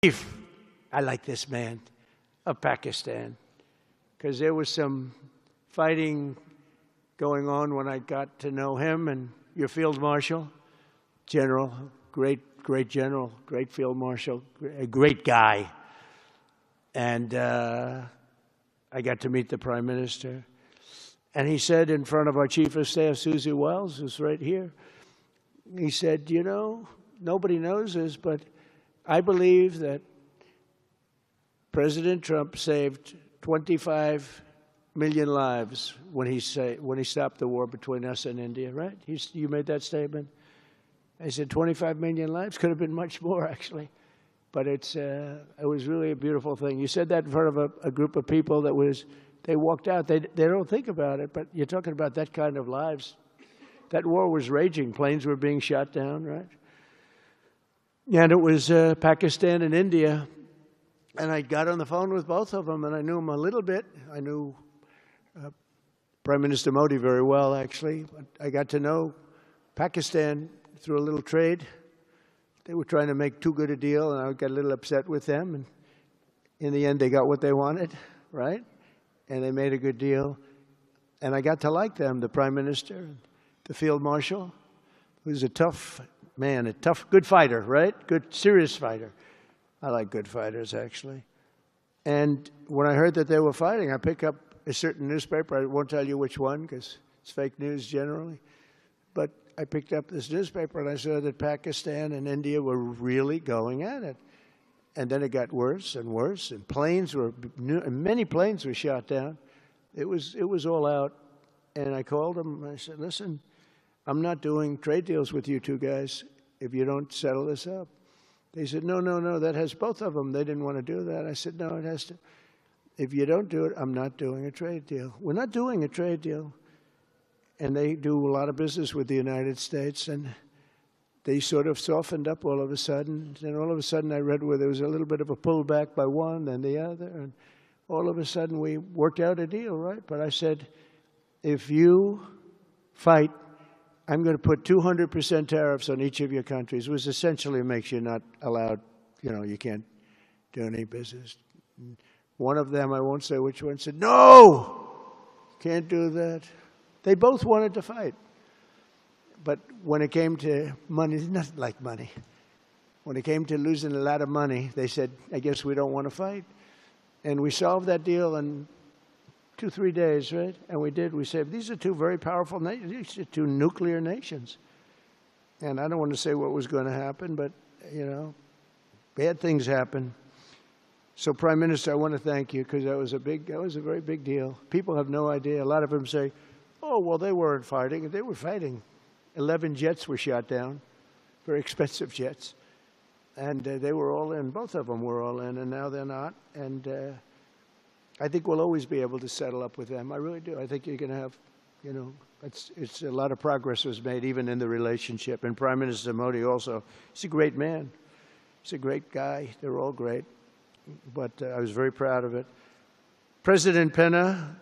Tariff, I like this man, of Pakistan, because there was some fighting going on when I got to know him, and your field marshal, general, great general, great field marshal, a great guy. And I got to meet the prime minister. And he said in front of our chief of staff, Susie Wells, who's right here, he said, you know, nobody knows this, but I believe that President Trump saved 25 million lives when he stopped the war between us and India, right? You made that statement? I said 25 million lives? Could have been much more, actually. But it was really a beautiful thing. You said that in front of a group of people they walked out. They don't think about it, but you're talking about that kind of lives. That war was raging. Planes were being shot down, right? And it was Pakistan and India. And I got on the phone with both of them, and I knew them a little bit. I knew Prime Minister Modi very well, actually. But I got to know Pakistan through a little trade. They were trying to make too good a deal, and I got a little upset with them. And in the end, they got what they wanted, right? And they made a good deal. And I got to like them, the Prime Minister, the Field Marshal, who's a tough man, a tough, good fighter, right? Good, serious fighter. I like good fighters, actually. And when I heard that they were fighting, I picked up a certain newspaper. I won't tell you which one, because it's fake news generally. But I picked up this newspaper, and I saw that Pakistan and India were really going at it. And then it got worse and worse, and many planes were shot down. It was all out. And I called them, and I said, listen, I'm not doing trade deals with you two guys if you don't settle this up. They said, no, that has both of them. They didn't want to do that. I said, no, it has to. If you don't do it, I'm not doing a trade deal. We're not doing a trade deal. And they do a lot of business with the United States, and they sort of softened up all of a sudden. And all of a sudden I read where there was a little bit of a pullback by one, then the other, and all of a sudden we worked out a deal, right? But I said, if you fight, I'm going to put 200% tariffs on each of your countries, which essentially makes you not allowed, you can't do any business. One of them, I won't say which one, said, no, can't do that. They both wanted to fight. But when it came to money, it's nothing like money. When it came to losing a lot of money, they said, I guess we don't want to fight. And we solved that deal in 2-3 days, right? And we did. We said, these are two very powerful nations. These are two nuclear nations. And I don't want to say what was going to happen, but, bad things happen. So, Prime Minister, I want to thank you, because that was a very big deal. People have no idea. A lot of them say, oh, well, they weren't fighting. They were fighting. 11 jets were shot down, very expensive jets. And they were all in. Both of them were all in, and now they're not. And I think we'll always be able to settle up with them. I really do. I think you're going to have, it's a lot of progress was made even in the relationship. And Prime Minister Modi also, he's a great man. He's a great guy. They're all great. But I was very proud of it. President Penna